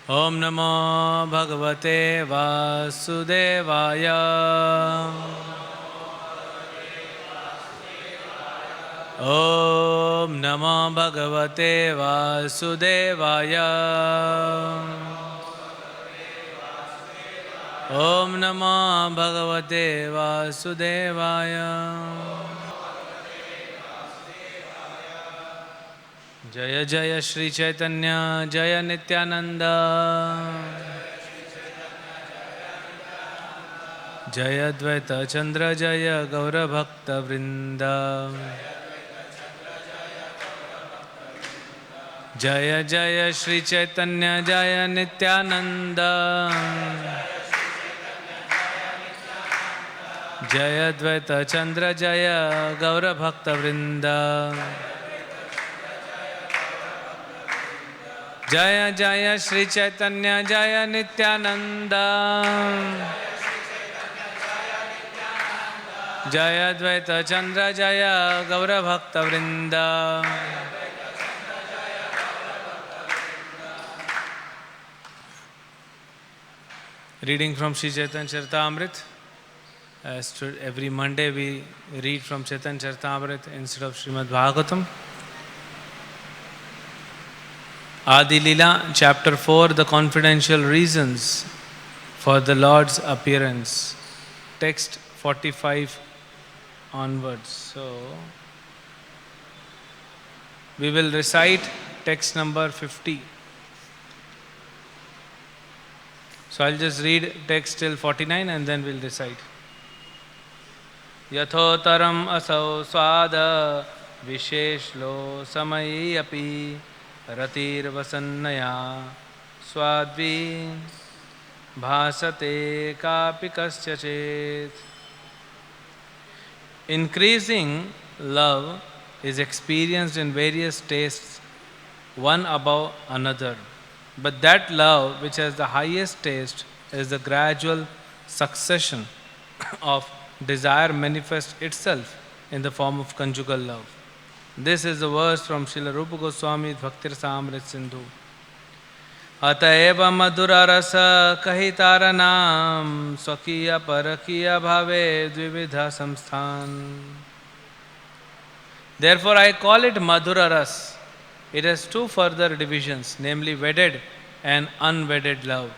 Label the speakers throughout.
Speaker 1: Om Namo Bhagavate Vasudevaya. Om Namo Bhagavate Vasudevaya. Om Namo Bhagavate Vasudevaya. Jaya Jaya Shri Chaitanya Jaya Nityananda Jaya Dvaita Chandra Jaya Gaura Bhakta Vrinda Jaya Jaya Shri Chaitanya Jaya Nityananda Jaya Dvaita Chandra Jaya Gaura Bhakta Vrinda Jaya Jaya Shri Chaitanya Jaya Nityananda Jaya Dvaita Chandra Jaya Gaura Bhakta Vrinda. Reading from Sri Chaitanya Charitamrita. As every Monday we read from Chaitanya Charitamrita instead of Srimad Bhagavatam. Adi-Lila, Chapter 4, the confidential reasons for the Lord's appearance. Text 45 onwards. So, we will recite text number 50. So, I'll just read text till 49 and then we'll recite. Yathotaram asau swada visheshlo samayi api ratir vasannaya swadvi bhasate kapi kasya chet. Increasing love is experienced in various tastes, one above another. But that love which has the highest taste is the gradual succession of desire manifests itself in the form of conjugal love. This is the verse from Srila Rupa Goswami Bhakti Rasamrita Sindhu. Ataeva madhura rasa kahitara naam swakiya parakiya bhave dvividha samsthan. Therefore I call it madhura ras. It has two further divisions, namely wedded and unwedded love.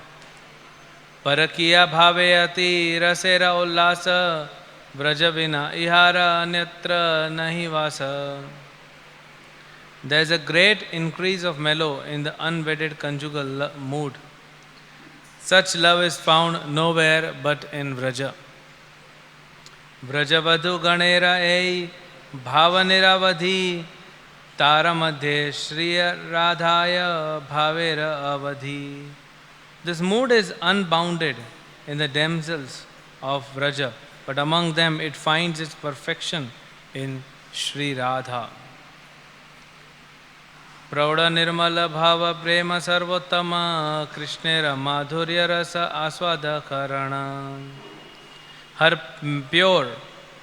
Speaker 1: Parakiya bhaveyati rasera ullasa vrajavina ihara anyatra nahi vasa. There is a great increase of mellow in the unwedded conjugal mood. Such love is found nowhere but in Vraja. Vrajavadhu ganera ei bhavaniravadhi tara madhe SriRadhaya bhavera avadhi. This mood is unbounded in the damsels of Vraja, but among them it finds its perfection in Sri Radha. Prauda nirmala bhava prema sarvottama krishnera madhurya rasa aswada karana. Her pure,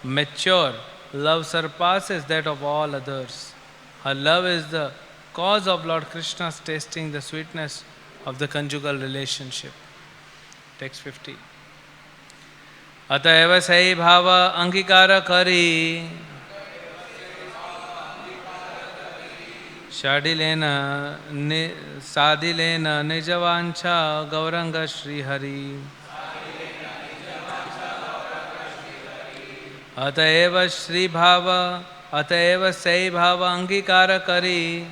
Speaker 1: mature love surpasses that of all others. Her love is the cause of Lord Krishna's tasting the sweetness of the conjugal relationship. Text 50. Ataiva sai bhava angikara kari Shadilena sadilena nijavancha gauranga Shri Hari. Ataeva Shri Bhava Ataeva sai bhava angikara kari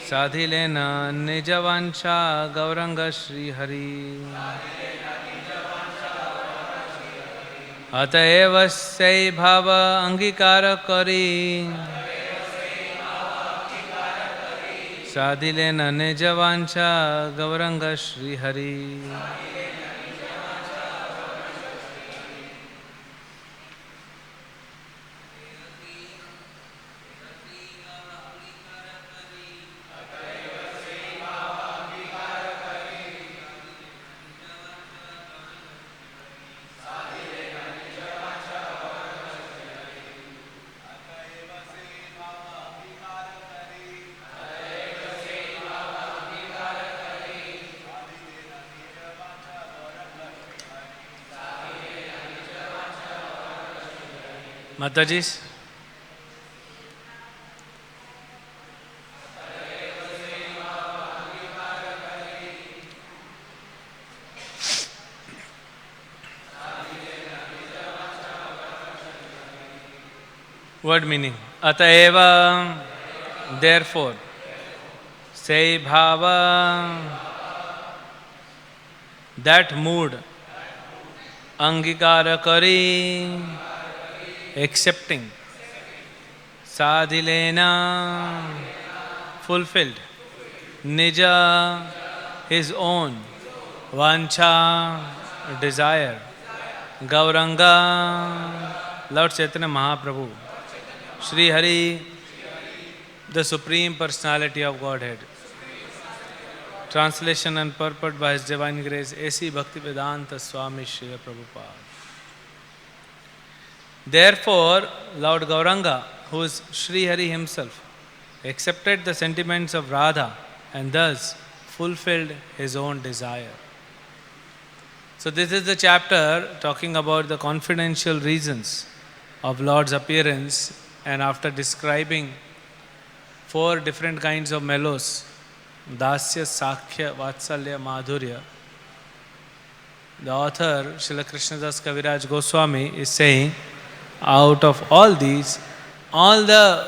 Speaker 1: Sadhilena nijavancha gauranga Shri Hari. Ataeva sai bhava angikara kari Sadhilena nijavancha gauranga Shri Hari. Mataji's. Word meaning. Ataeva, therefore. Say bhava, that mood. Angikara kari, accepting. Sadhilena, fulfilled. Nija, his own. Vancha, desire. Gauranga, Lord Chaitanya Mahaprabhu. Sri Hari, the Supreme Personality of Godhead. Translation and purport by His Divine Grace, A.C. Bhaktivedanta Swami Srila Prabhupada. Therefore, Lord Gauranga, who is Sri Hari himself, accepted the sentiments of Radha and thus fulfilled his own desire. So this is the chapter talking about the confidential reasons of Lord's appearance, and after describing 4 different kinds of mellows, Dasya, Sakhya, Vatsalya, Madhurya, the author, Srila Krishnadas Kaviraj Goswami, is saying, out of all these, all the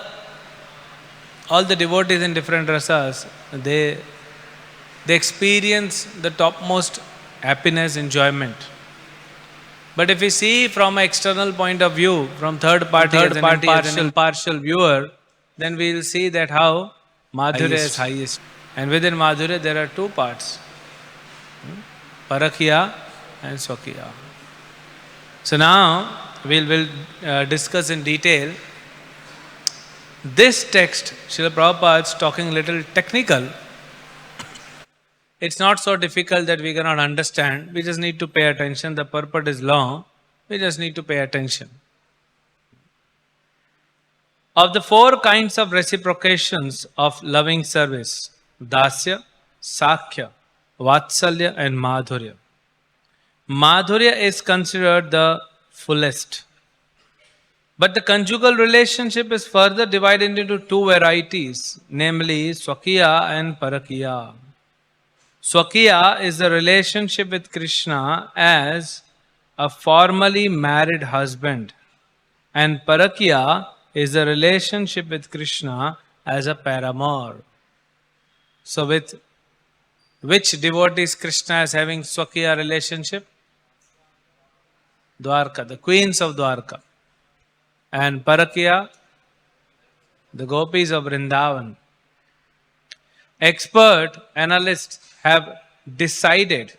Speaker 1: devotees in different rasas, they experience the topmost happiness, enjoyment. But if we see from an external point of view, from third party as an impartial viewer, then we will see that how Madhurya is highest. And within Madhurya there are 2 parts, Parakya and Swakya. So now we will discuss in detail this text. Srila Prabhupada is talking a little technical. It's not so difficult that we cannot understand. We just need to pay attention. The purport is long. We just need to pay attention. Of the 4 kinds of reciprocations of loving service, Dasya, Sakhya, Vatsalya and Madhurya. Madhurya is considered the fullest. But the conjugal relationship is further divided into 2 varieties, namely Swakya and Parakya. Swakya is the relationship with Krishna as a formally married husband, and Parakya is the relationship with Krishna as a paramour. So with which devotees Krishna is having Swakya relationship? Dwarka, the queens of Dwarka. And Parakya, the gopis of Vrindavan. Expert analysts have decided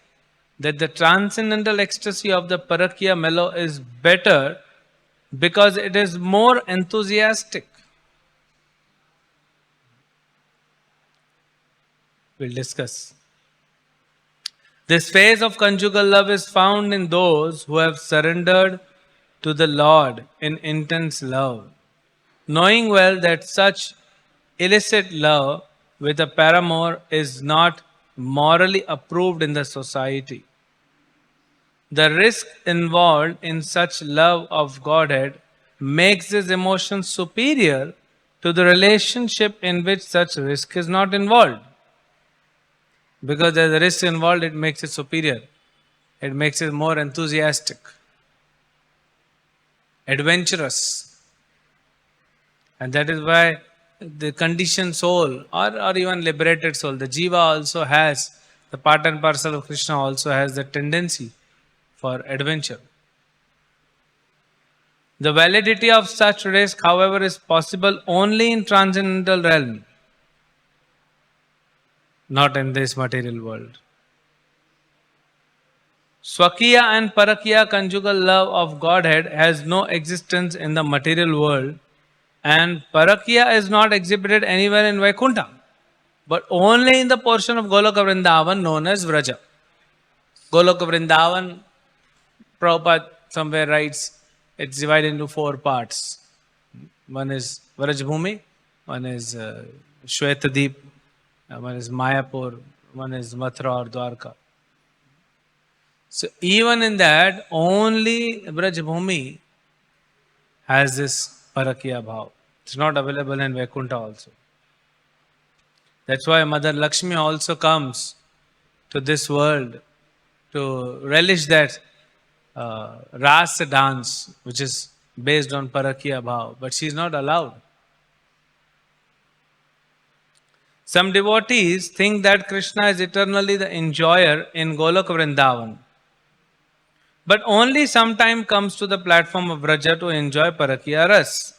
Speaker 1: that the transcendental ecstasy of the Parakya mellow is better because it is more enthusiastic. We'll discuss. This phase of conjugal love is found in those who have surrendered to the Lord in intense love, knowing well that such illicit love with a paramour is not morally approved in the society. The risk involved in such love of Godhead makes this emotion superior to the relationship in which such risk is not involved. Because there's a risk involved, it makes it superior. It makes it more enthusiastic, adventurous. And that is why the conditioned soul or even liberated soul, the jiva also has, the part and parcel of Krishna also has the tendency for adventure. The validity of such risk, however, is possible only in transcendental realm, not in this material world. Swakya and Parakya conjugal love of Godhead has no existence in the material world, and Parakya is not exhibited anywhere in Vaikuntha, but only in the portion of Goloka Vrindavan known as Vraja. Goloka Vrindavan, Prabhupada somewhere writes, it's divided into 4 parts. One is Vrajbhumi, one is Shwetadeep, one is Mayapur, one is Mathura or Dwarka. So even in that, only Vrajbhumi has this Parakiya Bhav. It's not available in Vaikuntha also. That's why Mother Lakshmi also comes to this world to relish that Rasa dance, which is based on Parakiya Bhav, but she is not allowed. Some devotees think that Krishna is eternally the enjoyer in Golok Vrindavan, but only sometime comes to the platform of Vraja to enjoy Parakiya Ras.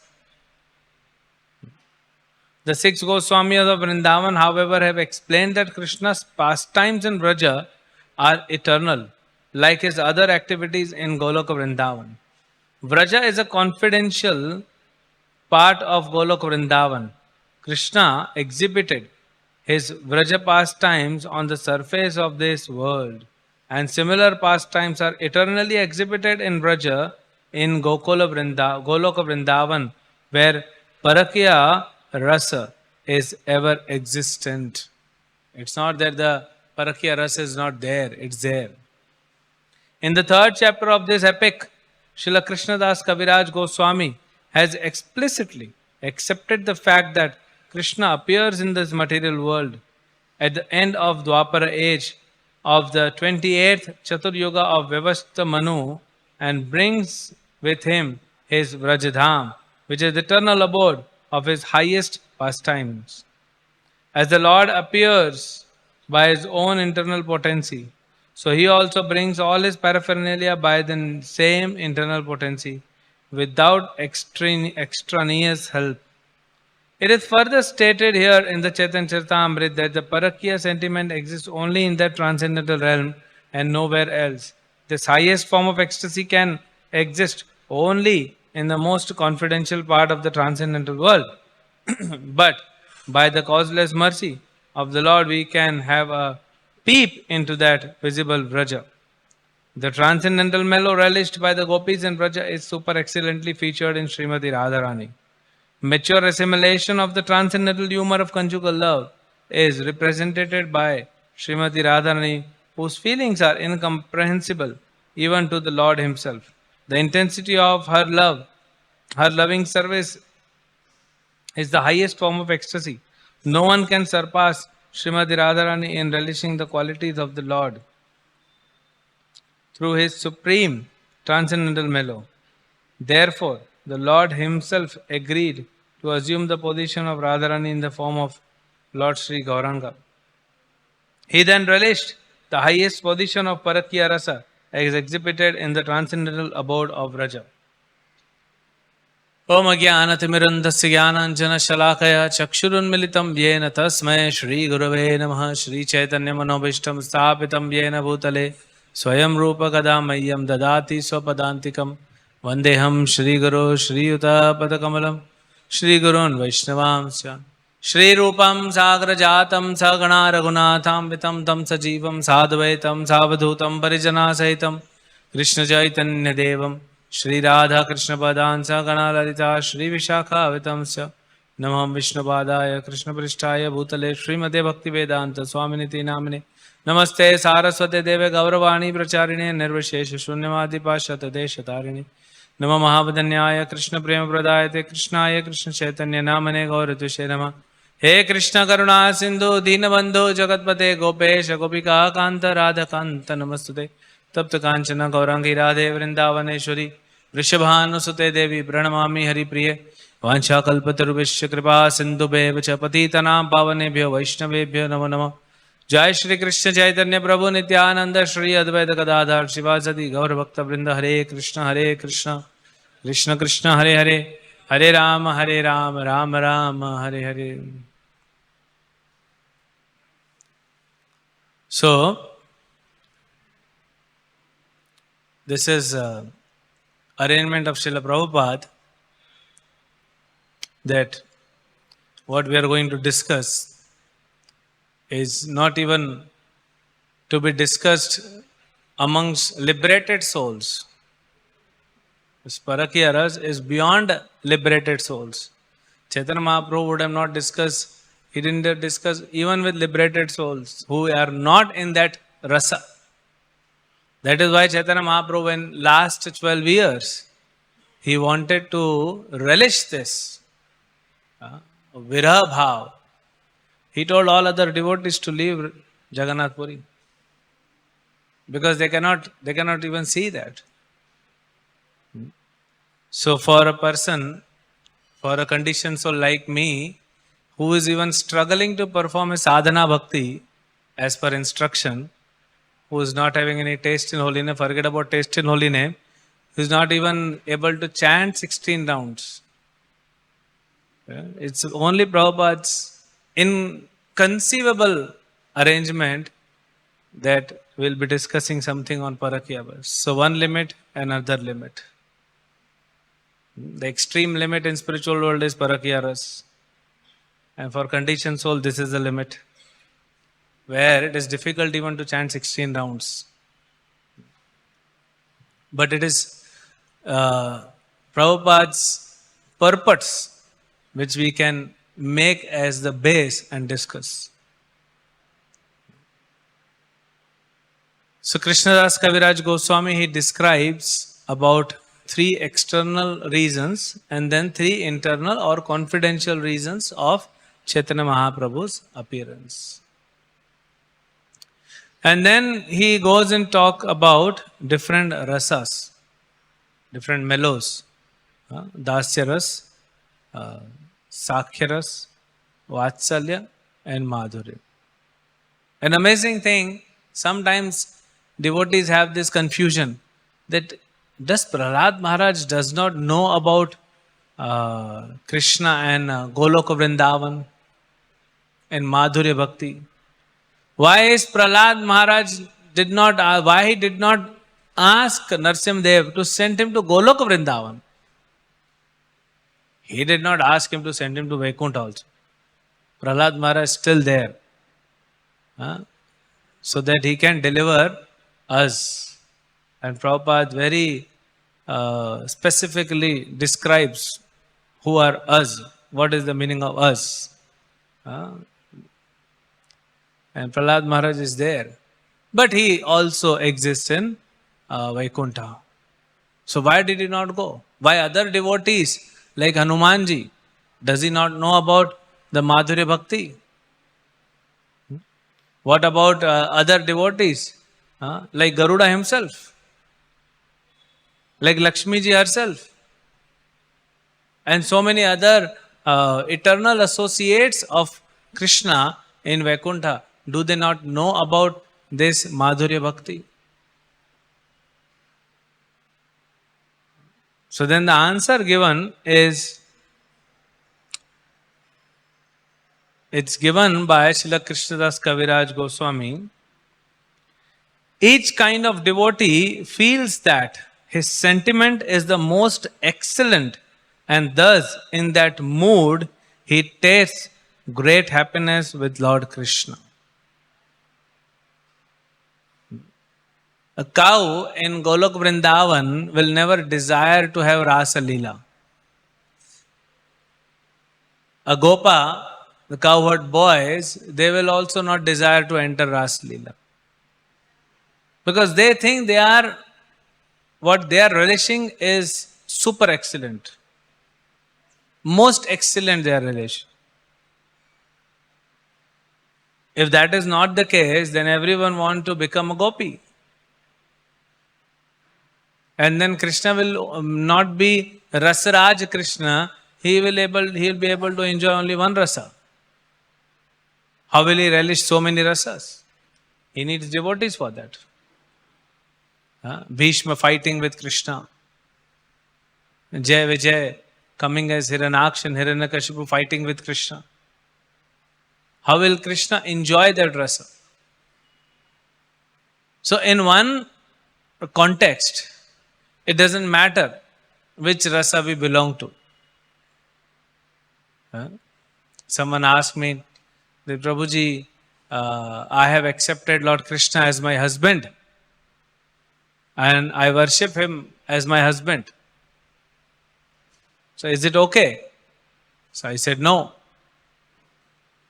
Speaker 1: The six Goswamis of Vrindavan, however, have explained that Krishna's pastimes in Vraja are eternal, like his other activities in Golok Vrindavan. Vraja is a confidential part of Golok Vrindavan. Krishna exhibited his Vraja pastimes on the surface of this world, and similar pastimes are eternally exhibited in Vraja in Goloka Vrindavan, where Parakya Rasa is ever existent. It's not that the Parakya Rasa is not there, it's there. In the third chapter of this epic, Srila Krishnadas Kaviraj Goswami has explicitly accepted the fact that Krishna appears in this material world at the end of Dwapara age of the 28th Chatur Yuga of Vyavastha Manu and brings with him his Vrajadham, which is the eternal abode of his highest pastimes. As the Lord appears by his own internal potency, so he also brings all his paraphernalia by the same internal potency without extraneous help. It is further stated here in the Chaitanya Charitamrita that the Parakya sentiment exists only in that transcendental realm and nowhere else. This highest form of ecstasy can exist only in the most confidential part of the transcendental world. But by the causeless mercy of the Lord, we can have a peep into that visible Vraja. The transcendental mellow relished by the gopis in Vraja is super excellently featured in Srimati Radharani. Mature assimilation of the transcendental humor of conjugal love is represented by Srimati Radharani, whose feelings are incomprehensible even to the Lord Himself. The intensity of her love, her loving service, is the highest form of ecstasy. No one can surpass Srimati Radharani in relishing the qualities of the Lord through His supreme transcendental mellow. Therefore, the Lord Himself agreed to assume the position of Radharani in the form of Lord Sri Gauranga. He then relished the highest position of Parakya Rasa as exhibited in the transcendental abode of Raja. Om Ajnanatimirandasya Jnananjana Shalakaya Chakshurunmilitam Yena Tasmai Shri Gurave Namaha Shri Chaitanya Manobishtam Sthapitam Yena Bhutale Swayam Rupa Kadamayam Dadati Swapadantikam Vandeham Shri Guru Shri Yuta Padakamalam Shri Gurun Vaishnavamsya Shri Rupam Sagrajatam Sagana Raghunatham Vitam Tam Sajivam Sadvaitam Savadhutam Parijana Sahitam Krishna Chaitanya Devam Shri Radha Krishna Padansa Gana Lalita Shri Vishakha Vitamsya Namam Vishnupadaya Krishna Prishtaya Bhutale Srimate Bhakti Vedanta Swaminiti Namine Namaste Saraswate Deve Gauravani Pracharine Nirvashesha Shunyamadi Pashata Deshatarini Nama Mahavadanyaya Krishna Prema Pradayate Krishnaya Krishna Chaitanya Namane Gauratushe Nama He Krishna Karuna Sindhu Dinabandhu Jagatpate Gopesha Gopika Kanta Radha Kanta Namastude Tapta Kanchana Gaurangi Radhe Vrindavaneshwari Vrishabhanusute Devi Pranamami Hari Priye Vancha Kalpatarubhishya Kripa Sindhubheva Cha Patitanam Pavanebhyo Vaishnavebhyo Namo Namo Jai Shri Krishna Chaitanya Prabhu Nityananda Shri Advaita Gadadhar Shivasati Gaur Bhakta Vrinda Hare Krishna Krishna Krishna Hare Hare Hare Rama Rama Rama Hare Hare. So this is arrangement of Srila Prabhupada, that what we are going to discuss is not even to be discussed amongst liberated souls. This Parakya Ras is beyond liberated souls. Chaitanya Mahaprabhu would have not discussed, he didn't discuss even with liberated souls who are not in that rasa. That is why Chaitanya Mahaprabhu in last 12 years, He wanted to relish this Viraha Bhav. He told all other devotees to leave Jagannath Puri because they cannot even see that. So for a person, for a conditioned soul like me, who is even struggling to perform a sadhana bhakti as per instruction, who is not having any taste in holy name, forget about taste in holy name, who is not even able to chant 16 rounds. It's only Prabhupada's inconceivable arrangement that we'll be discussing something on Parakyavas. So one limit, another limit. The extreme limit in spiritual world is Parakyaras. And for conditioned soul, this is the limit, where it is difficult even to chant 16 rounds. But it is Prabhupada's purpose which we can make as the base and discuss. So Krishnadas Kaviraj Goswami, he describes about 3 external reasons and then 3 internal or confidential reasons of Chaitanya Mahaprabhu's appearance. And then he goes and talk about different rasas, different mellows, Dasya ras, Sakhya ras, Vatsalya and Madhurya. An amazing thing, sometimes devotees have this confusion that does Prahlad Maharaj does not know about Krishna and Goloka Vrindavan and Madhurya Bhakti. Why is Prahlad Maharaj why he did not ask Narsimhadev to send him to Goloka Vrindavan? He did not ask him to send him to Vaikuntha also. Prahlad Maharaj is still there. So that he can deliver us. And Prabhupada very specifically describes who are us, what is the meaning of us. And Prahlad Maharaj is there. But he also exists in Vaikuntha. So why did he not go? Why other devotees like Hanumanji, does he not know about the Madhurya Bhakti? What about other devotees like Garuda himself, like Lakshmi ji herself, and so many other eternal associates of Krishna in Vaikuntha? Do they not know about this Madhurya Bhakti? So then the answer given is, it's given by Srila Krishnadas Kaviraj Goswami. Each kind of devotee feels that his sentiment is the most excellent, and thus in that mood he tastes great happiness with Lord Krishna. A cow in Golok Vrindavan will never desire to have Rasa Leela. A Gopa, the cowherd boys, they will also not desire to enter Rasa Leela. Because they think what they are relishing is super excellent. Most excellent they are relishing. If that is not the case, then everyone wants to become a gopi. And then Krishna will not be Rasaraj Krishna, he will be able to enjoy only one rasa. How will he relish so many rasas? He needs devotees for that. Bhishma fighting with Krishna. Jai Vijay coming as Hiranyaksh and Hiranyakashipu fighting with Krishna. How will Krishna enjoy that rasa? So in one context, it doesn't matter which rasa we belong to. Someone asked me, Prabhuji, I have accepted Lord Krishna as my husband and I worship him as my husband. So is it okay? So I said no.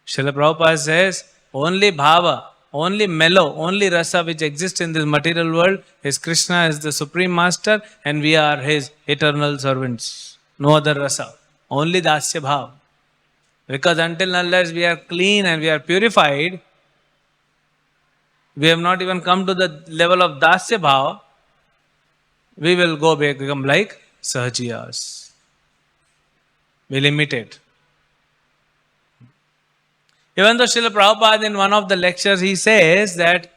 Speaker 1: Srila Prabhupada says, only bhava, only mellow, only rasa which exists in this material world is Krishna is the Supreme Master and we are His eternal servants. No other rasa. Only dasya bhav. Because until unless we are clean and we are purified, we have not even come to the level of dasya bhav, we will go back, become like sahajiyas. We'll imitate. Even though Srila Prabhupada in one of the lectures he says that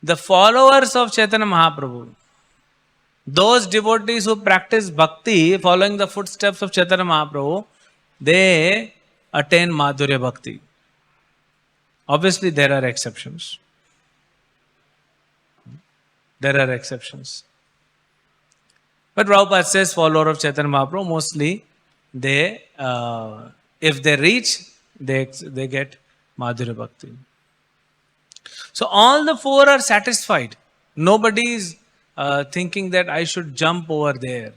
Speaker 1: the followers of Chaitanya Mahaprabhu, those devotees who practice bhakti following the footsteps of Chaitanya Mahaprabhu, they attain Madhurya Bhakti. Obviously there are exceptions. There are exceptions. But Prabhupada says follower of Chaitanya Mahaprabhu, mostly they, if they reach, they get Madhurya Bhakti. So all the four are satisfied. Nobody is thinking that I should jump over there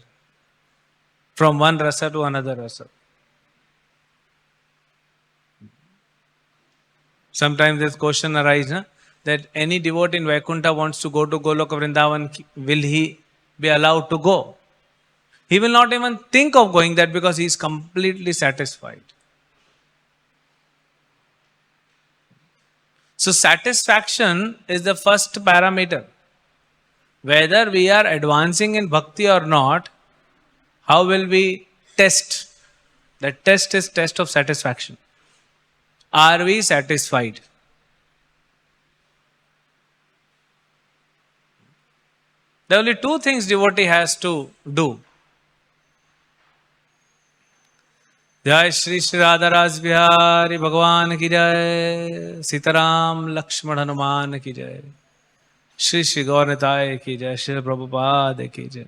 Speaker 1: from one rasa to another rasa. Sometimes this question arises that any devotee in Vaikuntha wants to go to Goloka Vrindavan, will he be allowed to go? He will not even think of going there because he is completely satisfied. So satisfaction is the first parameter. Whether we are advancing in bhakti or not, how will we test? The test is test of satisfaction. Are we satisfied? There are only two things devotee has to do. Jai Shri Shri Radha Rasbihari Bhagavan ki jai, Sitaram Lakshman Hanuman ki jai, Shri Shri Gaurnitai ki jai, Shri Prabhupada ki jai.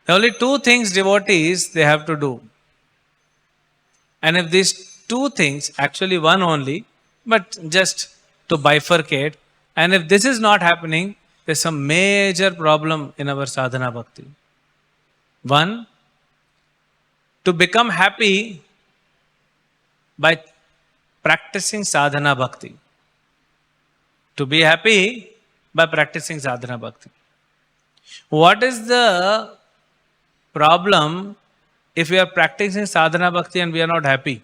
Speaker 1: There are only two things devotees they have to do. And if these two things, actually one only, but just to bifurcate, and if this is not happening, there's some major problem in our sadhana bhakti. One, to become happy by practicing sadhana bhakti. To be happy by practicing sadhana bhakti. What is the problem if we are practicing sadhana bhakti and we are not happy?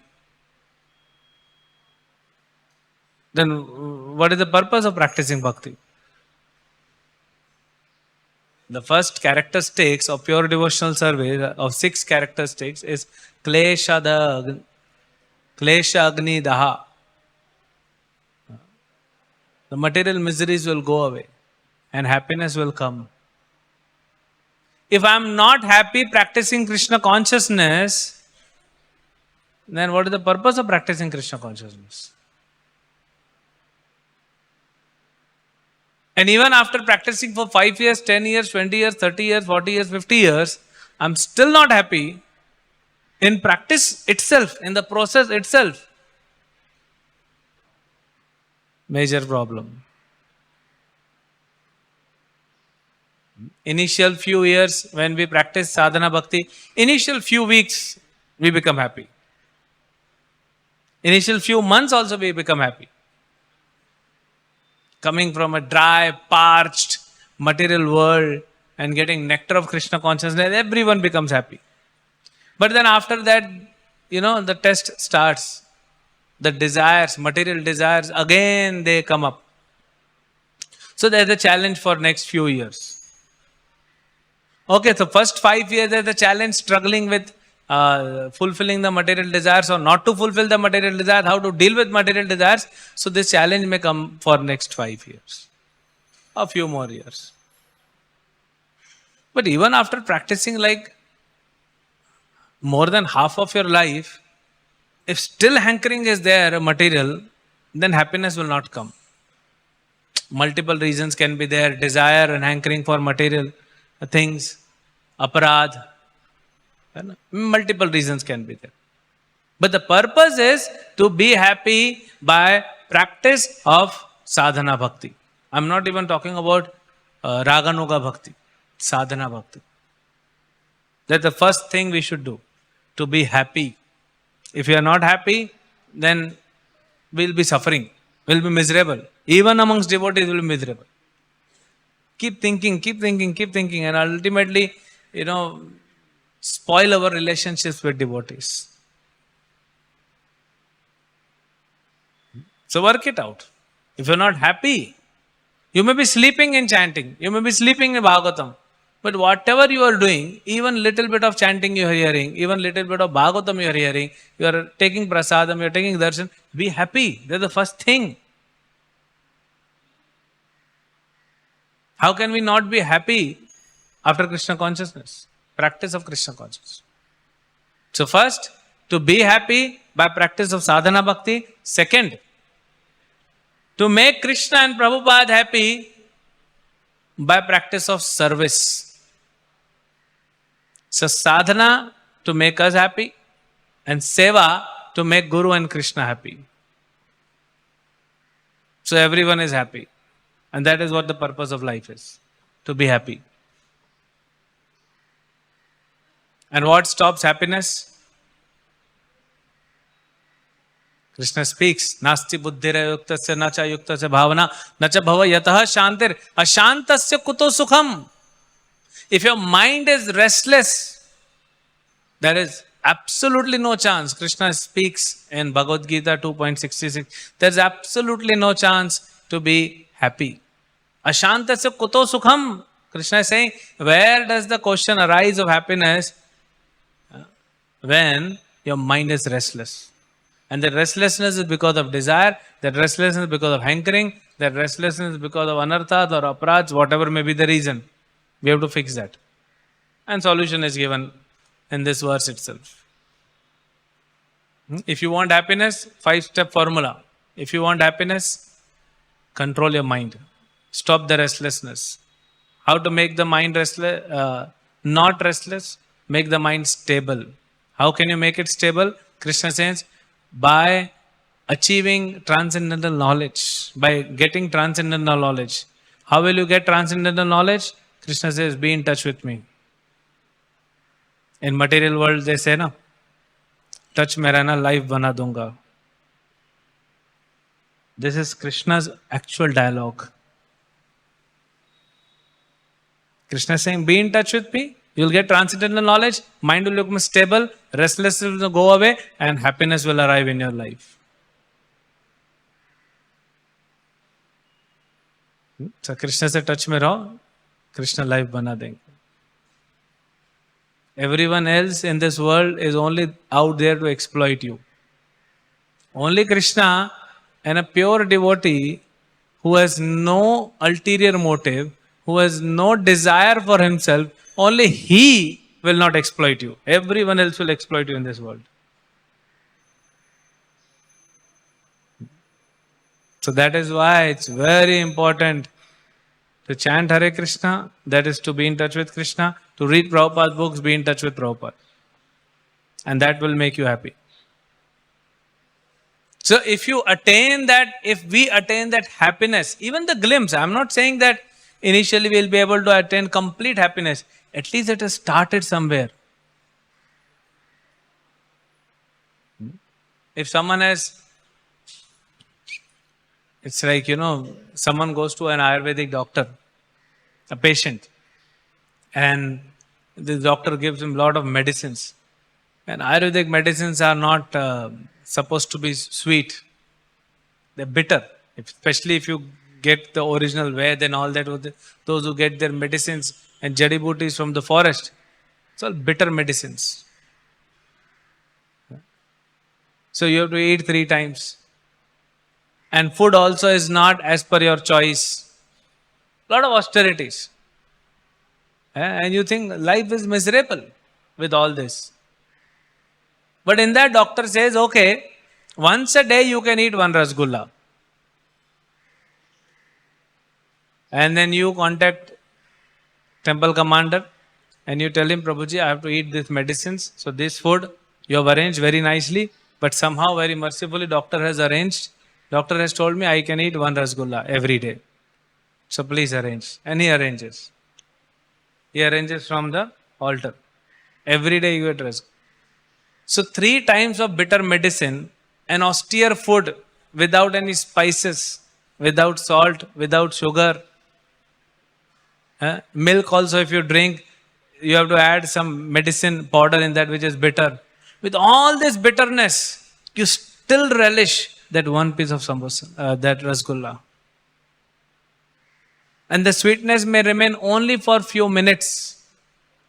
Speaker 1: Then what is the purpose of practicing bhakti? The first characteristics of pure devotional service, of 6 characteristics, is Klesha Agni Daha. The material miseries will go away and happiness will come. If I am not happy practicing Krishna consciousness, then what is the purpose of practicing Krishna consciousness? And even after practicing for 5 years, 10 years, 20 years, 30 years, 40 years, 50 years, I am still not happy in practice itself, in the process itself. Major problem. Initial few years when we practice sadhana bhakti, initial few weeks we become happy. Initial few months also we become happy. Coming from a dry, parched, material world and getting nectar of Krishna consciousness, everyone becomes happy. But then after that, the test starts. The desires, material desires, again they come up. So there's a challenge for next few years. Okay, so first 5 years there's a challenge struggling with fulfilling the material desires or not to fulfill the material desires, how to deal with material desires. So this challenge may come for next 5 years, a few more years. But even after practicing like more than half of your life, if still hankering is there, material, then happiness will not come. Multiple reasons can be there, desire and hankering for material things, aparadh, multiple reasons can be there. But the purpose is to be happy by practice of sadhana bhakti. I'm not even talking about raganuga bhakti, sadhana bhakti. That's the first thing we should do, to be happy. If you are not happy, then we'll be suffering. will be miserable. Even amongst devotees will be miserable. Keep thinking, keep thinking, keep thinking, and ultimately, spoil our relationships with devotees. So work it out. If you're not happy, you may be sleeping in chanting, you may be sleeping in Bhagavatam, but whatever you are doing, even little bit of chanting you are hearing, even little bit of Bhagavatam you are hearing, you are taking prasadam, you are taking darshan, be happy. That's the first thing. How can we not be happy after Krishna consciousness? Practice of Krishna consciousness. So first, to be happy by practice of sadhana bhakti. Second, to make Krishna and Prabhupada happy by practice of service. So sadhana to make us happy and seva to make Guru and Krishna happy. So everyone is happy. And that is what the purpose of life is, to be happy. And what stops happiness? Krishna speaks, Nasti buddhira yuktasya nacha yuktasya bhavana nacha bhava yataha shantir ashantasya kuto sukham. If your mind is restless, there is absolutely no chance. Krishna speaks in Bhagavad-gita 2.66. There is absolutely no chance to be happy. Ashantasya kuto sukham. Krishna is saying, where does the question arise of happiness? When your mind is restless. And that restlessness is because of desire, that restlessness is because of hankering, that restlessness is because of anarthas or aparats, whatever may be the reason. We have to fix that. And solution is given in this verse itself. If you want happiness, 5-step formula. If you want happiness, control your mind. Stop the restlessness. How to make the mind restless? Not restless, make the mind stable. How can you make it stable? Krishna says, by achieving transcendental knowledge, by getting transcendental knowledge. How will you get transcendental knowledge? Krishna says, be in touch with me. In material world, they say, no, touch mein rehna, life bana dunga. This is Krishna's actual dialogue. Krishna is saying, be in touch with me. You will get transcendental knowledge, mind will become stable, restlessness will go away, and happiness will arrive in your life. So Krishna se touch mein raho, Krishna life bana denge. Everyone else in this world is only out there to exploit you. Only Krishna and a pure devotee who has no ulterior motive, who has no desire for himself, only he will not exploit you. Everyone else will exploit you in this world. So that is why it's very important to chant Hare Krishna, that is to be in touch with Krishna, to read Prabhupada's books, be in touch with Prabhupada. And that will make you happy. So if you attain that, if we attain that happiness, even the glimpse, I'm not saying that initially we'll be able to attain complete happiness. At least it has started somewhere. If someone has, it's like, someone goes to an Ayurvedic doctor, a patient, and the doctor gives him a lot of medicines. And Ayurvedic medicines are not supposed to be sweet. They're bitter. Especially if you get the original Ved and all that, those who get their medicines and jadi-bootis from the forest, it's all bitter medicines. So you have to eat 3 times. And food also is not as per your choice. A lot of austerities. And you think life is miserable with all this. But in that, doctor says, okay, once a day you can eat 1 rasgulla. And then you contact temple commander and you tell him, Prabhuji, I have to eat these medicines. So this food you have arranged very nicely, but somehow very mercifully doctor has told me I can eat 1 rasgulla every day. So please arrange. And he arranges. He arranges from the altar. Every day you eat rasgulla. So 3 times of bitter medicine and austere food without any spices, without salt, without sugar. Milk also, if you drink, you have to add some medicine powder in that which is bitter. With all this bitterness, you still relish that one piece of samosa, that rasgulla. And the sweetness may remain only for few minutes.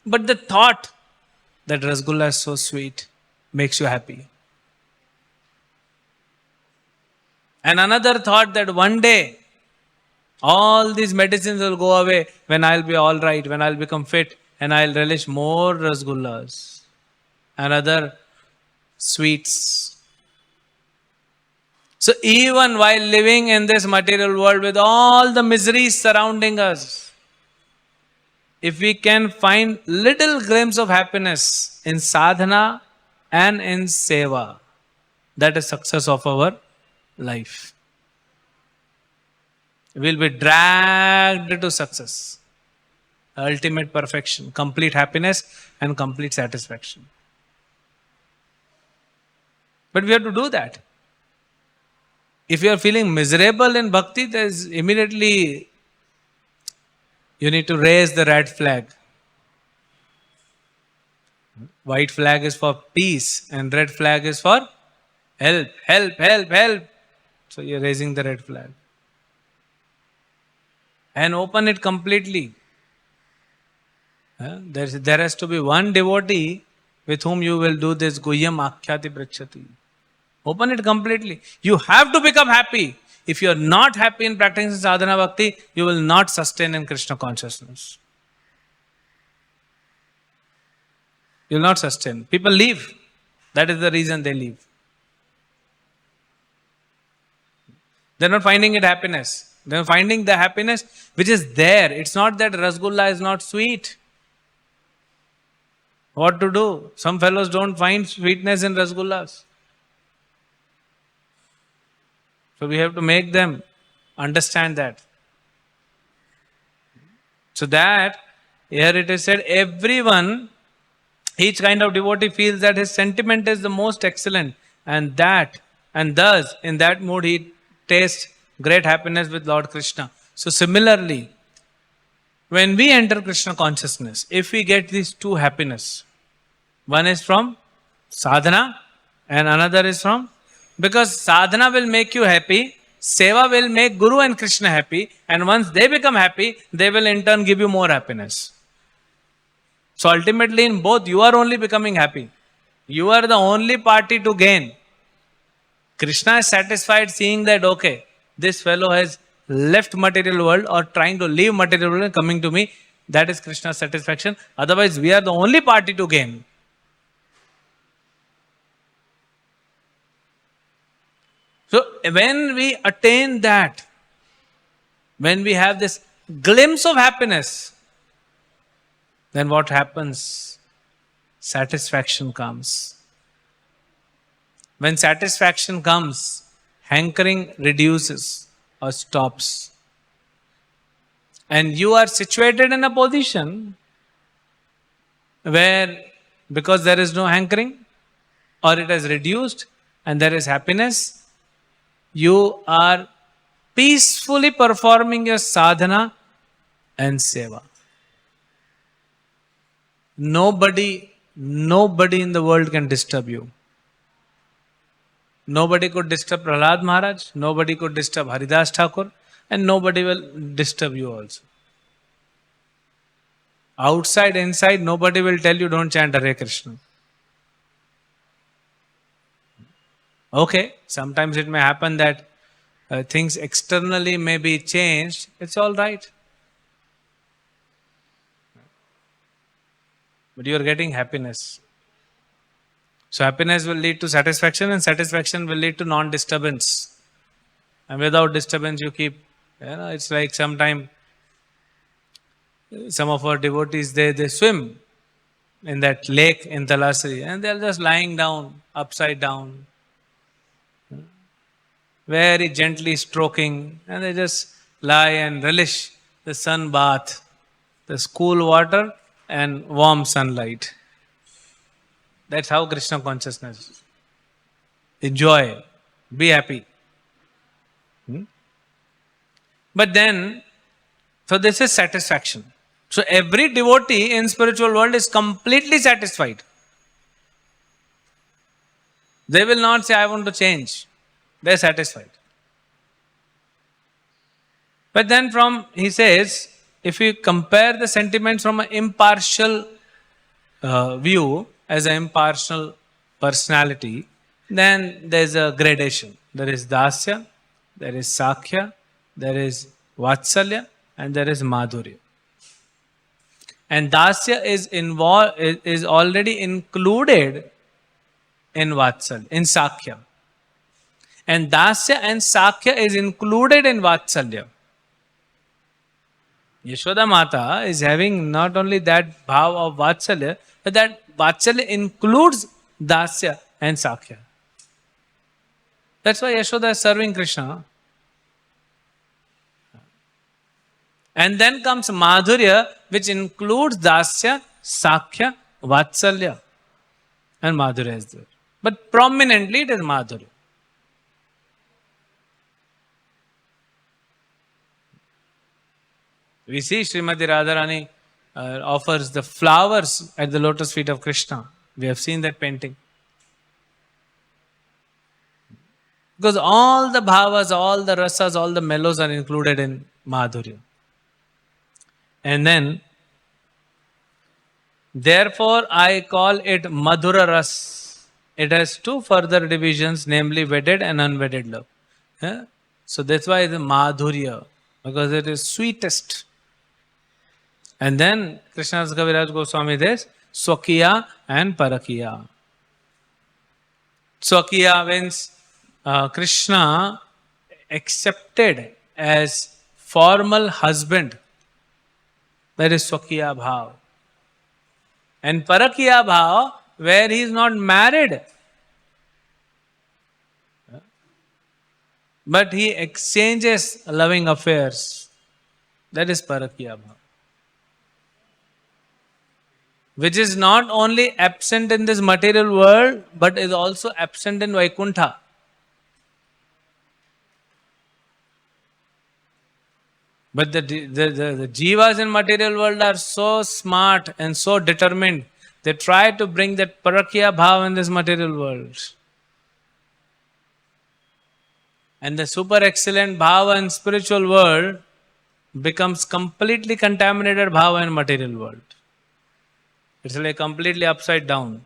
Speaker 1: But the thought that rasgulla is so sweet makes you happy. And another thought that one day all these medicines will go away when I'll be all right, when I'll become fit, and I'll relish more rasgullas and other sweets. So even while living in this material world with all the miseries surrounding us, if we can find little glimpse of happiness in sadhana and in seva, that is success of our life. We'll be dragged to success, ultimate perfection, complete happiness and complete satisfaction. But we have to do that. If you are feeling miserable in bhakti, there's immediately you need to raise the red flag. White flag is for peace and red flag is for help, help, help, help. So you're raising the red flag. And open it completely. There has to be one devotee with whom you will do this guhyam akhyati prachati. Open it completely. You have to become happy. If you are not happy in practicing sadhana bhakti, you will not sustain in Krishna consciousness. You will not sustain. People leave. That is the reason they leave. They are not finding it happiness. They are finding the happiness which is there. It's not that rasgulla is not sweet. What to do? Some fellows don't find sweetness in rasgullas. So we have to make them understand that. So that, here it is said, everyone, each kind of devotee feels that his sentiment is the most excellent, and thus in that mood he tastes great happiness with Lord Krishna. So similarly, when we enter Krishna consciousness, if we get these two happiness, one is from sadhana and another is from, because sadhana will make you happy, seva will make Guru and Krishna happy, and once they become happy, they will in turn give you more happiness. So ultimately in both, you are only becoming happy. You are the only party to gain. Krishna is satisfied seeing that, okay, this fellow has left material world or trying to leave material world and coming to me. That is Krishna's satisfaction. Otherwise, we are the only party to gain. So when we attain that, when we have this glimpse of happiness, then what happens? Satisfaction comes. When satisfaction comes, hankering reduces or stops. And you are situated in a position where, because there is no hankering or it has reduced and there is happiness, you are peacefully performing your sadhana and seva. Nobody in the world can disturb you. Nobody could disturb Prahlad Maharaj, nobody could disturb Haridas Thakur, and nobody will disturb you also. Outside, inside, nobody will tell you don't chant Hare Krishna. Okay, sometimes it may happen that things externally may be changed, it's all right. But you are getting happiness. So happiness will lead to satisfaction and satisfaction will lead to non-disturbance. And without disturbance you keep, it's like sometime some of our devotees, they swim in that lake in Talasri and they are just lying down, upside down, very gently stroking, and they just lie and relish the sun bath, the cool water and warm sunlight. That's how Krishna consciousness is. Enjoy, be happy. Hmm? But then, so this is satisfaction. So every devotee in spiritual world is completely satisfied. They will not say, I want to change. They are satisfied. But then he says, if you compare the sentiments from an impartial view, as an impartial personality, then there is a gradation. There is dasya, there is sakhya, there is vatsalya, and there is madhurya. And dasya is already included in vatsalya, in sakhya. And dasya and sakhya is included in vatsalya. Yashoda Mata is having not only that bhav of vatsalya, but that vatsalya includes dasya and sakhya. That's why Yashoda is serving Krishna. And then comes madhurya, which includes dasya, sakhya, vatsalya. And madhurya is there. But prominently it is madhurya. We see Srimati Radharani offers the flowers at the lotus feet of Krishna. We have seen that painting. Because all the bhavas, all the rasas, all the mellows are included in madhurya. And then, therefore I call it madhura ras. It has two further divisions, namely wedded and unwedded love. Yeah? So that's why it's madhurya, because it is sweetest. And then Krishnadas Kaviraj Goswami says, Swakiya and Parakiya. Swakiya means Krishna accepted as formal husband. That is Swakiya Bhav. And Parakiya Bhav, where he is not married, but he exchanges loving affairs. That is Parakiya Bhav. Which is not only absent in this material world, but is also absent in Vaikuntha. But the jivas in material world are so smart and so determined. They try to bring that parakya bhav in this material world. And the super excellent bhava in spiritual world becomes completely contaminated bhava in material world. It's like completely upside down.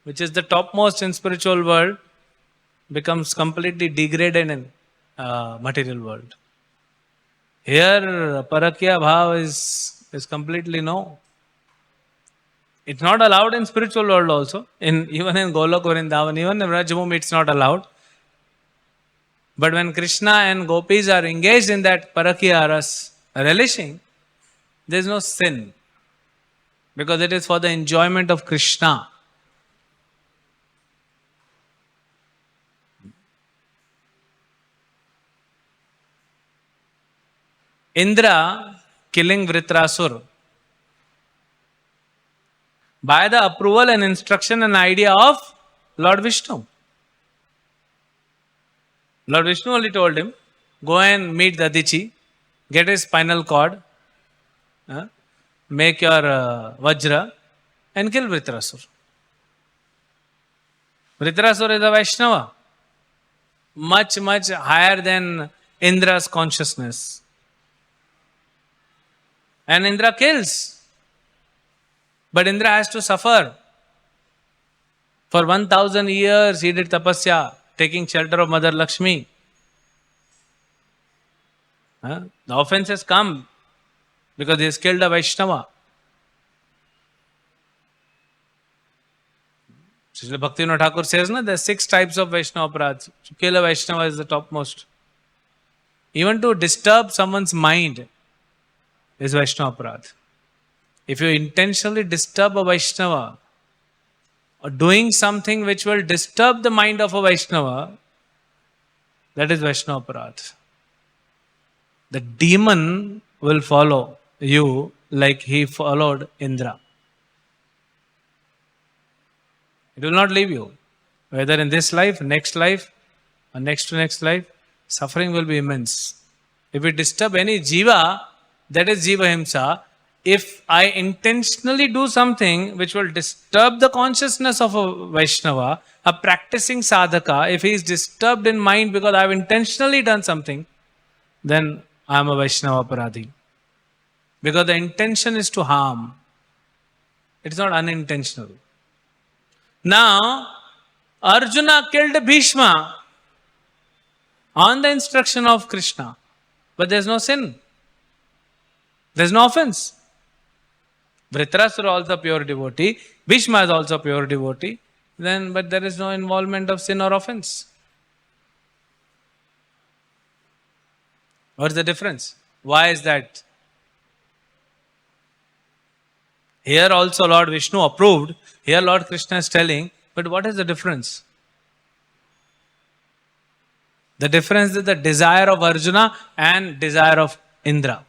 Speaker 1: Which is the topmost in spiritual world becomes completely degraded in material world. Here, parakya bhav is completely no. It's not allowed in spiritual world also. Even in Golok or Vrindavan, even in Rajbhumi, it's not allowed. But when Krishna and gopis are engaged in that parakya ras, relishing, there is no sin. Because it is for the enjoyment of Krishna. Indra killing Vritrasur by the approval and instruction and idea of Lord Vishnu. Lord Vishnu only told him, go and meet Dadichi, get his spinal cord, make your Vajra and kill Vritrasur. Vritrasur is a Vaishnava, much higher than Indra's consciousness. And Indra kills. But Indra has to suffer. For 1000 years he did tapasya, taking shelter of Mother Lakshmi. The offense has come because he has killed a Vaishnava. Srila Bhaktivinoda Thakur says, there are 6 types of Vaishnava aparadhs. To kill a Vaishnava is the topmost. Even to disturb someone's mind is Vaishnava aparadh. If you intentionally disturb a Vaishnava or doing something which will disturb the mind of a Vaishnava, that is Vaishnava aparadh. The demon will follow you like he followed Indra. It will not leave you. Whether in this life, next life, or next to next life, suffering will be immense. If we disturb any jiva, that is jiva himsa. If I intentionally do something which will disturb the consciousness of a Vaishnava, a practicing sadhaka, if he is disturbed in mind because I have intentionally done something, then I am a Vaishnava Aparadhi. Because the intention is to harm. It is not unintentional. Now, Arjuna killed Bhishma on the instruction of Krishna. But there is no sin. There is no offense. Vritrasura also pure devotee. Bhishma is also pure devotee. But there is no involvement of sin or offense. What is the difference? Why is that? Here also Lord Vishnu approved. Here Lord Krishna is telling. But what is the difference? The difference is the desire of Arjuna and desire of Indra.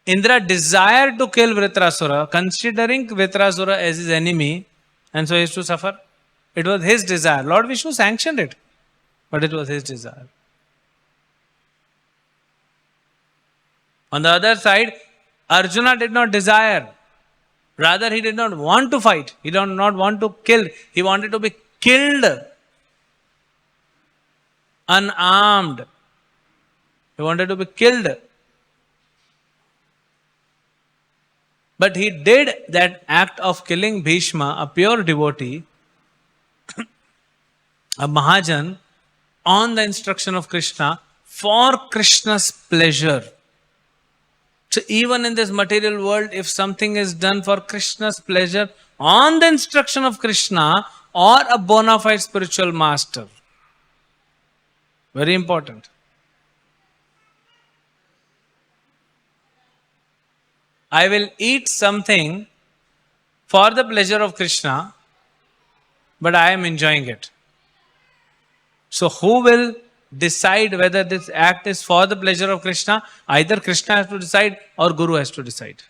Speaker 1: Indra desired to kill Vritrasura, considering Vritrasura as his enemy, and so he is to suffer. It was his desire. Lord Vishnu sanctioned it, but it was his desire. On the other side, Arjuna did not desire. Rather, he did not want to fight. He did not want to kill. He wanted to be killed unarmed. He wanted to be killed. But he did that act of killing Bhishma, a pure devotee, a Mahajan, on the instruction of Krishna, for Krishna's pleasure. So even in this material world, if something is done for Krishna's pleasure, on the instruction of Krishna or a bona fide spiritual master, very important. I will eat something for the pleasure of Krishna, but I am enjoying it. So who will decide whether this act is for the pleasure of Krishna? Either Krishna has to decide or Guru has to decide.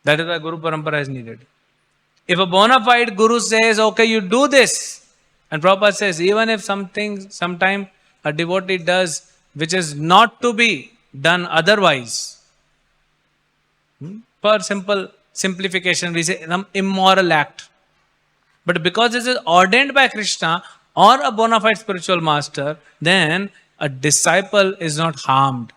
Speaker 1: That is why Guru Parampara is needed. If a bona fide Guru says, okay, you do this, and Prabhupada says, even if sometime a devotee does which is not to be done otherwise, for simple simplification, we say some immoral act. But because it is ordained by Krishna or a bona fide spiritual master, then a disciple is not harmed.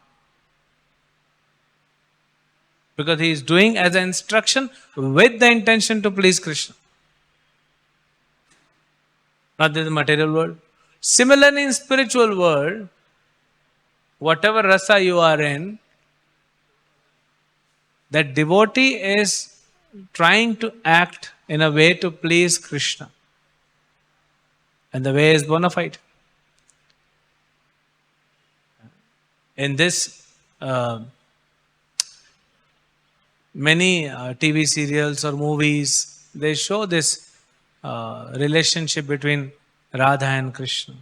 Speaker 1: Because he is doing as an instruction with the intention to please Krishna. Not this material world. Similarly, in spiritual world, whatever rasa you are in, that devotee is trying to act in a way to please Krishna. And the way is bona fide. In this, many TV serials or movies, they show this relationship between Radha and Krishna.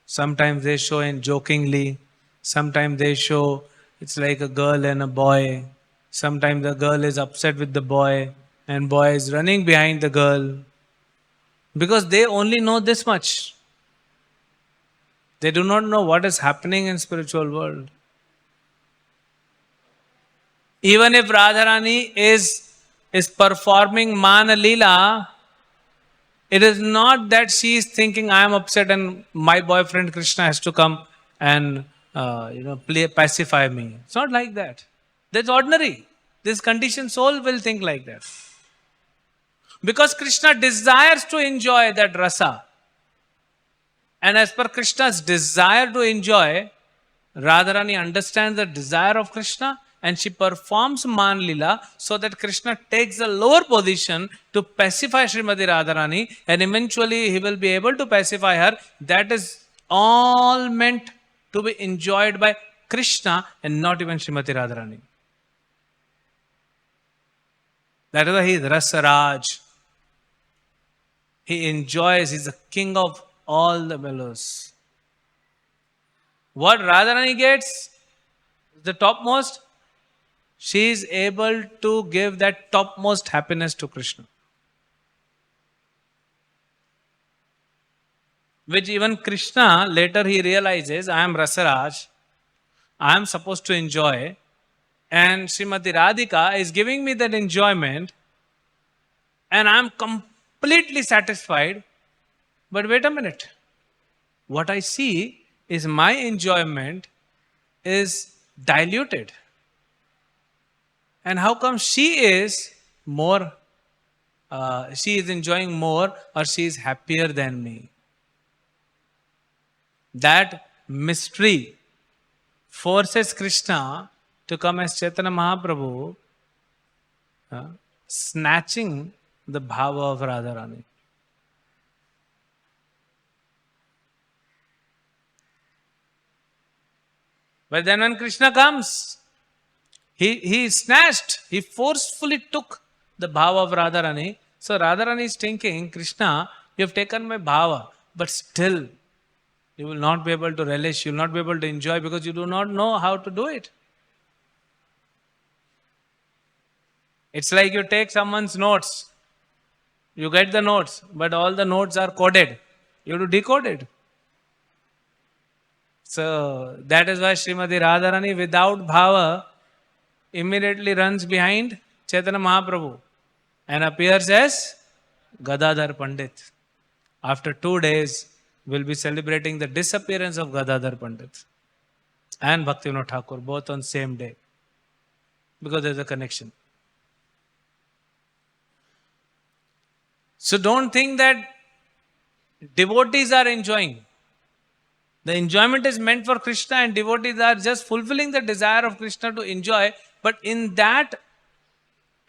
Speaker 1: Sometimes they show in jokingly. Sometimes they show it's like a girl and a boy. Sometimes the girl is upset with the boy and boy is running behind the girl. Because they only know this much. They do not know what is happening in spiritual world. Even if Radharani is performing Mangala, it is not that she is thinking I am upset and my boyfriend Krishna has to come and pacify me. It's not like that. That's ordinary. This conditioned soul will think like that. Because Krishna desires to enjoy that rasa. And as per Krishna's desire to enjoy, Radharani understands the desire of Krishna and she performs Man-lila so that Krishna takes a lower position to pacify Srimati Radharani and eventually he will be able to pacify her. That is all meant to be enjoyed by Krishna and not even Srimati Radharani. That is why he is Rasaraj. He enjoys, he is the king of all the mellows. What Radharani gets, the topmost, she is able to give that topmost happiness to Krishna. which even Krishna later he realizes, I am Rasaraj, I am supposed to enjoy, and Srimati Radhika is giving me that enjoyment, and I am completely satisfied. But wait a minute, what I see is my enjoyment is diluted. And how come she is more, she is enjoying more, or she is happier than me? That mystery forces Krishna to come as Chaitanya Mahaprabhu, snatching the bhava of Radharani. But then when Krishna comes, he snatched, he forcefully took the bhava of Radharani. So Radharani is thinking, Krishna, you have taken my bhava, but still you will not be able to relish, you will not be able to enjoy because you do not know how to do it. It's like you take someone's notes, you get the notes, but all the notes are coded. You have to decode it. So that is why Srimati Radharani without bhava immediately runs behind Chaitanya Mahaprabhu and appears as Gadadhar Pandit. After 2 days, we'll be celebrating the disappearance of Gadadhar Pandit and Bhaktivinoda Thakur, both on same day, because there's a connection. So don't think that devotees are enjoying. The enjoyment is meant for Krishna, and devotees are just fulfilling the desire of Krishna to enjoy. But in that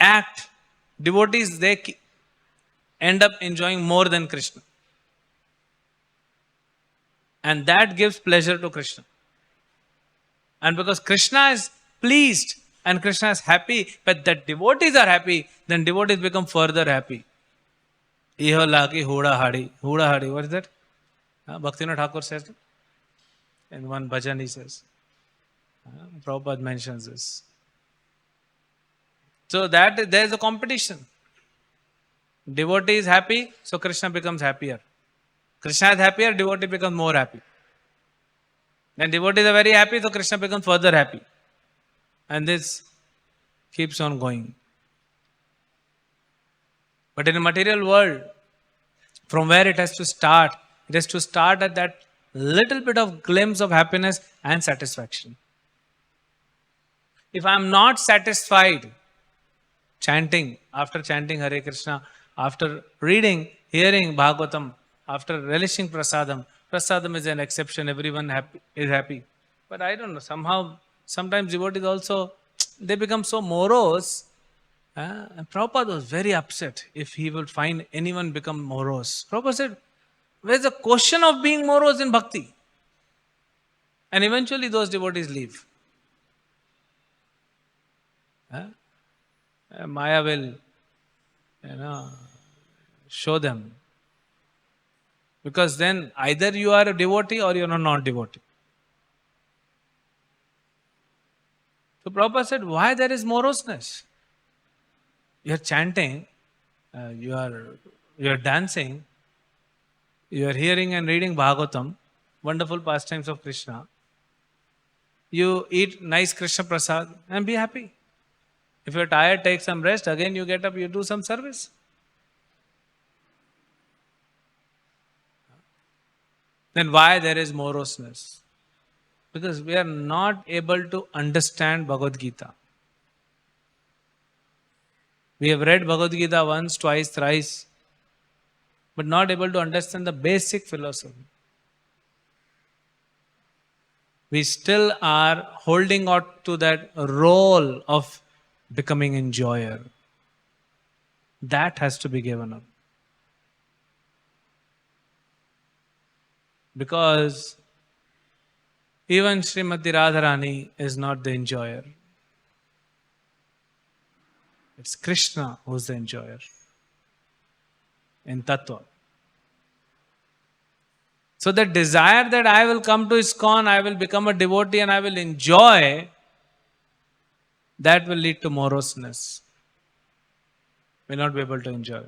Speaker 1: act, devotees, they end up enjoying more than Krishna. And that gives pleasure to Krishna. And because Krishna is pleased and Krishna is happy, but that devotees are happy, then devotees become further happy. Iho laki huda hari. Huda hari, what is that? Bhaktivinoda Thakur says. In one bhajan he says. Prabhupada mentions this. So that there is a competition. Devotee is happy, so Krishna becomes happier. Krishna is happier, devotee becomes more happy. Then devotees are very happy, so Krishna becomes further happy. And this keeps on going. But in a material world, from where it has to start at that little bit of glimpse of happiness and satisfaction. If I am not satisfied chanting, after chanting Hare Krishna, after reading, hearing Bhagavatam, after relishing prasadam, prasadam is an exception, everyone is happy. But I don't know, somehow, sometimes devotees also, they become so morose. And Prabhupada was very upset if he would find anyone become morose. Prabhupada said, where's the question of being morose in bhakti? And eventually those devotees leave. Maya will, show them. Because then either you are a devotee or you are not devotee. So Prabhupada said, why there is moroseness? You are chanting, you are dancing, you are hearing and reading Bhagavatam, wonderful pastimes of Krishna. You eat nice Krishna prasad and be happy. If you are tired, take some rest. Again you get up, you do some service. Then why there is moroseness? Because we are not able to understand Bhagavad-gita. We have read Bhagavad-gita once, twice, thrice, but not able to understand the basic philosophy. We still are holding on to that role of becoming enjoyer. That has to be given up. Because even Srimati Radharani is not the enjoyer. It's Krishna who's the enjoyer in Tattva. So the desire that I will come to ISKCON, I will become a devotee and I will enjoy, that will lead to moroseness. We'll not be able to enjoy.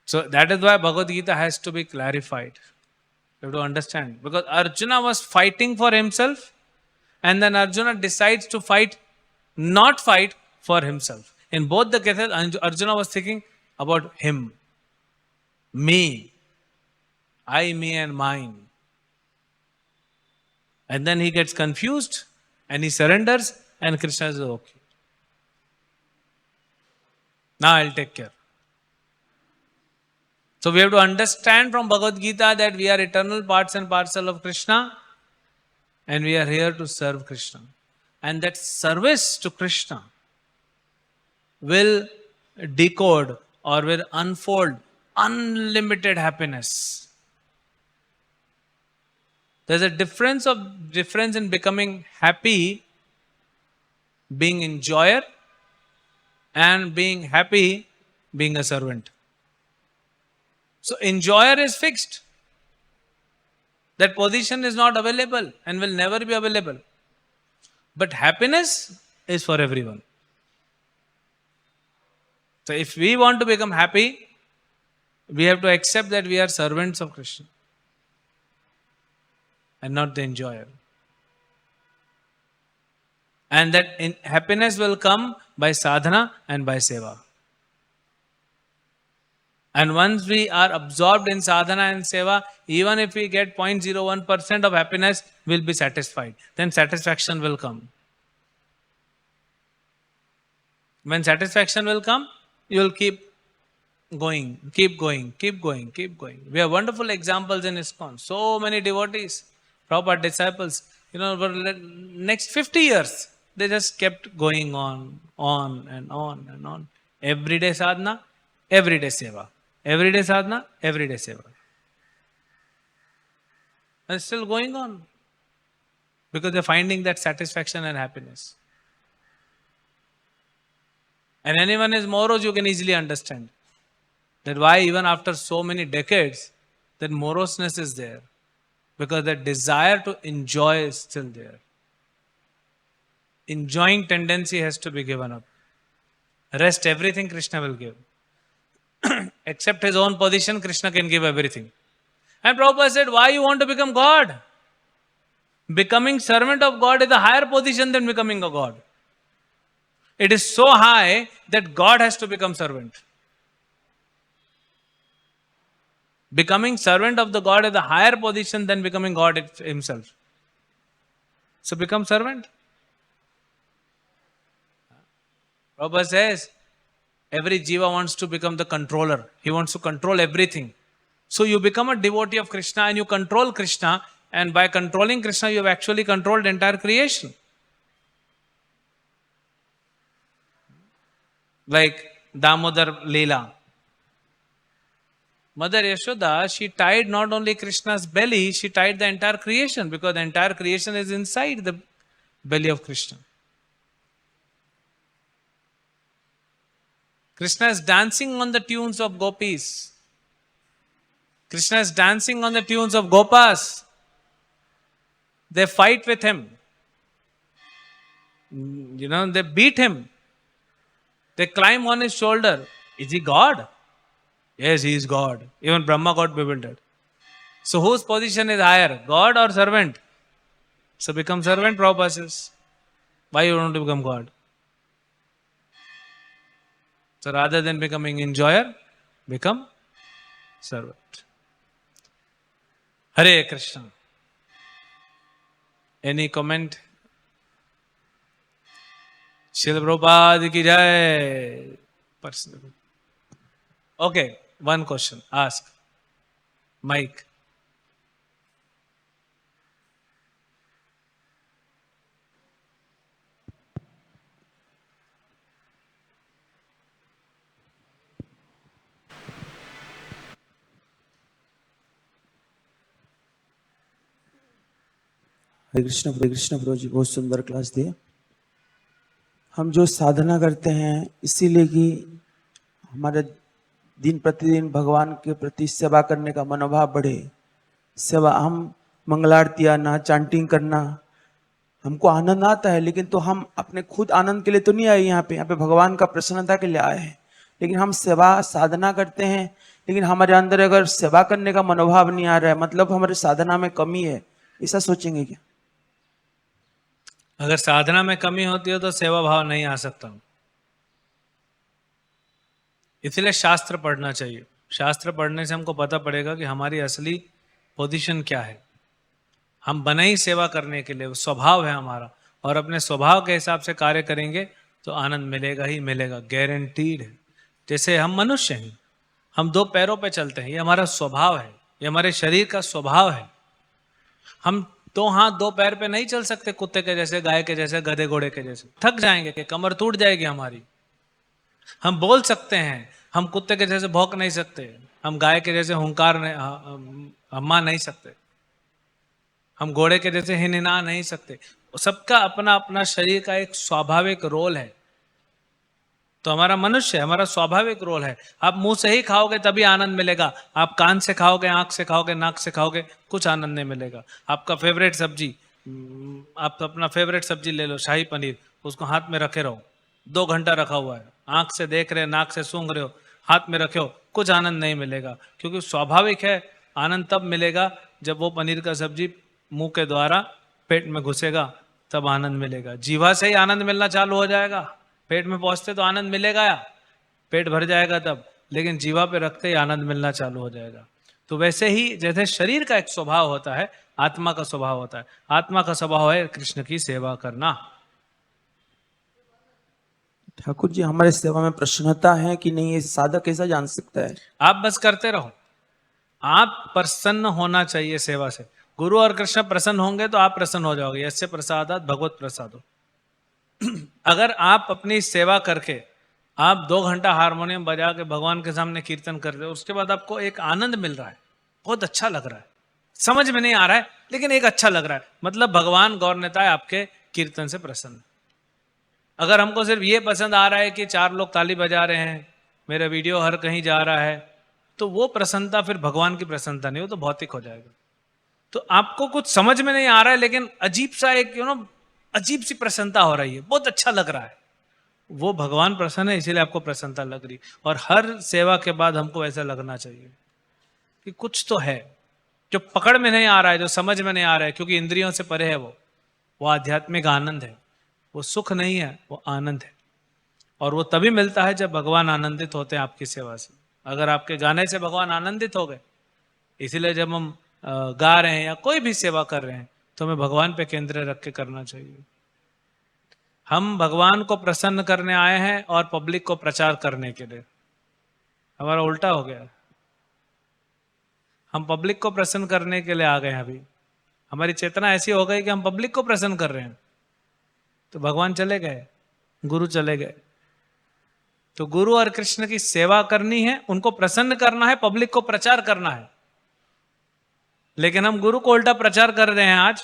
Speaker 1: So that is why Bhagavad-gita has to be clarified. You have to understand. Because Arjuna was fighting for himself, and then Arjuna decides to not fight for himself. In both the cases, Arjuna was thinking about him, me, I, me and mine. And then he gets confused and he surrenders, and Krishna says, okay, now I'll take care. So we have to understand from Bhagavad Gita that we are eternal parts and parcel of Krishna, and we are here to serve Krishna. And that service to Krishna will decode or will unfold unlimited happiness. There's a difference in becoming happy, being enjoyer, and being happy, being a servant. So enjoyer is fixed. That position is not available and will never be available. But happiness is for everyone. So if we want to become happy, we have to accept that we are servants of Krishna and not the enjoyer. And that happiness will come by sadhana and by seva. And once we are absorbed in sadhana and seva, even if we get 0.01% of happiness, we'll be satisfied. Then satisfaction will come. When satisfaction will come, you will keep going. We have wonderful examples in ISKCON. So many devotees, Prabhupada disciples, for the next 50 years, they just kept going on and on. Everyday sadhana, everyday seva. Everyday sadhana, everyday seva. And it's still going on. Because they're finding that satisfaction and happiness. And anyone is morose, you can easily understand. That why even after so many decades, that moroseness is there. Because that desire to enjoy is still there. Enjoying tendency has to be given up. Rest, everything Krishna will give. Except his own position, Krishna can give everything. And Prabhupada said, why you want to become God? Becoming servant of God is a higher position than becoming a God. It is so high that God has to become servant. Becoming servant of the God is a higher position than becoming God himself. So become servant. Prabhupada says, every jiva wants to become the controller. He wants to control everything. So you become a devotee of Krishna and you control Krishna, and by controlling Krishna, you have actually controlled entire creation. Like Damodar Leela. Mother Yashoda, she tied not only Krishna's belly, she tied the entire creation, because the entire creation is inside the belly of Krishna. Krishna is dancing on the tunes of gopis. Krishna is dancing on the tunes of gopas. They fight with him. They beat him. They climb on his shoulder. Is he God? Yes, he is God. Even Brahma got bewildered. So whose position is higher, God or servant? So become servant, Prabhupada says. Why you want to become God? So rather than becoming enjoyer, become servant. Hare Krishna. Any comment? Srila Prabhupada ki jai. Personally. Okay, one question. Ask. Mike.
Speaker 2: हरे कृष्ण प्रभु जी बहुत सुंदर class दिया। हम जो साधना करते हैं इसीलिए कि हमारे दिन प्रतिदिन भगवान के प्रति सेवा करने का मनोभाव बढ़े। सेवा, हम मंगलारती आना, चांटिंग करना, हमको आनंद आता है, लेकिन तो हम अपने खुद आनंद के लिए तो नहीं आए यहाँ पे भगवान का प्रसन्नता के लिए आए हैं। लेकिन हम सेवा साधना करते हैं लेकिन हमारे अंदर अगर सेवा करने का मनोभाव नहीं आ रहा है, मतलब हमारे साधना में कमी है, ऐसा सोचेंगे क्या?
Speaker 1: अगर साधना में कमी होती है तो सेवा भाव नहीं आ सकता। इसलिए शास्त्र पढ़ना चाहिए। शास्त्र पढ़ने से हमको पता पड़ेगा कि हमारी असली पोजीशन क्या है। हम बने ही सेवा करने के लिए, स्वभाव है हमारा, और अपने स्वभाव के हिसाब से कार्य करेंगे तो आनंद मिलेगा ही मिलेगा, गारंटीड है। जैसे हम मनुष्य हैं, हम दो पैरों पे चलते हैं, ये हमारा स्वभाव है, ये हमारे शरीर का स्वभाव है। हम दो हाथ दो पैर पे नहीं चल सकते, कुत्ते के जैसे, गाय के जैसे, गधे घोड़े के जैसे, थक जाएंगे, कि कमर टूट जाएगी हमारी। हम बोल सकते हैं, हम कुत्ते के जैसे भौंक नहीं सकते, हम गाय के जैसे हुंकार हम्मा नहीं सकते, हम घोड़े के जैसे हिनहिना नहीं सकते। सबका अपना अपना शरीर का एक स्वाभाविक रोल है। तो हमारा मनुष्य, हमारा स्वाभाविक रोल है। आप मुंह से ही खाओगे तभी आनंद मिलेगा, आप कान से खाओगे, आंख से खाओगे, नाक से खाओगे, कुछ आनंद नहीं मिलेगा। आपका फेवरेट सब्जी, आप अपना फेवरेट सब्जी ले लो, शाही पनीर, उसको हाथ में रखे रहो, 2 घंटा रखा हुआ है, आंख से देख रहे, नाक से सूंघ रहे हो, हाथ में रखे हो, कुछ आनंद नहीं मिलेगा। क्योंकि स्वाभाविक है, आनंद तब मिलेगा जब वो पनीर का सब्जी मुंह के द्वारा पेट में घुसेगा, तब आनंद मिलेगा। जीवा से ही आनंद मिलना चालू हो जाएगा, पेट में पहुंचते तो आनंद मिलेगा, या पेट भर जाएगा तब, लेकिन जीवा पे रखते ही आनंद मिलना चालू हो जाएगा। तो वैसे ही जैसे शरीर का एक स्वभाव होता है, आत्मा का स्वभाव होता है। आत्मा का स्वभाव है कृष्ण की सेवा करना।
Speaker 2: ठाकुर जी, हमारे सेवा में प्रसन्नता है कि नहीं, ये साधक कैसा जान सकता है?
Speaker 1: आप बस करते रहो, आप प्रसन्न होना चाहिए सेवा से। गुरु और कृष्ण प्रसन्न होंगे तो आप प्रसन्न हो जाओगे। यस्य प्रसादात भगवत प्रसादो। अगर आप अपनी सेवा करके आप 2 घंटा हारमोनियम बजा के भगवान के सामने कीर्तन कर रहे हो, उसके बाद आपको एक आनंद मिल रहा है, बहुत अच्छा लग रहा है, समझ में नहीं आ रहा है लेकिन एक अच्छा लग रहा है, मतलब भगवान गौरनेता है आपके कीर्तन से प्रसन्न। अगर हमको सिर्फ ये पसंद आ रहा है कि 4 लोग ताली बजा रहे हैं, मेरा वीडियो हर कहीं जा रहा है, तो वो प्रसन्नता फिर भगवान की प्रसन्नता नहीं, वो तो भौतिक हो जाएगा। तो आपको कुछ समझ में नहीं आ रहा है लेकिन अजीब सा एक अजीब सी प्रसन्नता हो रही है, बहुत अच्छा लग रहा है, वो भगवान प्रसन्न है, इसीलिए आपको प्रसन्नता लग रही। और हर सेवा के बाद हमको ऐसा लगना चाहिए कि कुछ तो है जो पकड़ में नहीं आ रहा है, जो समझ में नहीं आ रहा है, क्योंकि इंद्रियों से परे है वो आध्यात्मिक आनंद है, वो सुख नहीं है, वो आनंद है। और वो तभी मिलता है जब भगवान आनंदित होते हैं आपकी सेवा से। अगर आपके गाने से भगवान आनंदित हो गए, इसीलिए जब हम गा रहे हैं या कोई भी सेवा कर रहे हैं तो हमें भगवान पे केंद्र रख के करना चाहिए। हम भगवान को प्रसन्न करने आए हैं और पब्लिक को प्रचार करने के लिए। हमारा उल्टा हो गया, हम पब्लिक को प्रसन्न करने के लिए आ गए हैं। अभी हमारी चेतना ऐसी हो गई कि हम पब्लिक को प्रसन्न कर रहे हैं, तो भगवान चले गए, गुरु चले गए। तो गुरु और कृष्ण की सेवा करनी है, उनको प्रसन्न करना है, पब्लिक को प्रचार करना है। लेकिन हम गुरु को उल्टा प्रचार कर रहे हैं आज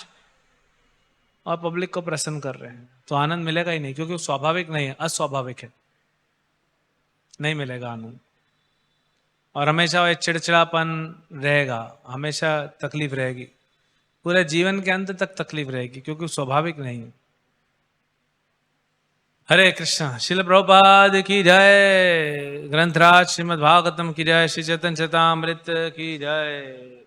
Speaker 1: और पब्लिक को प्रसन्न कर रहे हैं, तो आनंद मिलेगा ही नहीं, क्योंकि वो स्वाभाविक नहीं है, अस्वाभाविक है, नहीं मिलेगा आनंद। और हमेशा वो चिड़चिड़ापन रहेगा, हमेशा तकलीफ रहेगी, पूरे जीवन के अंत तक तकलीफ रहेगी, क्योंकि स्वाभाविक नहीं है। हरे कृष्ण। श्रील प्रभुपाद की जय, ग्रंथराज श्रीमद् भागवतम की जय, श्री चैतन्य चरितामृत की जय।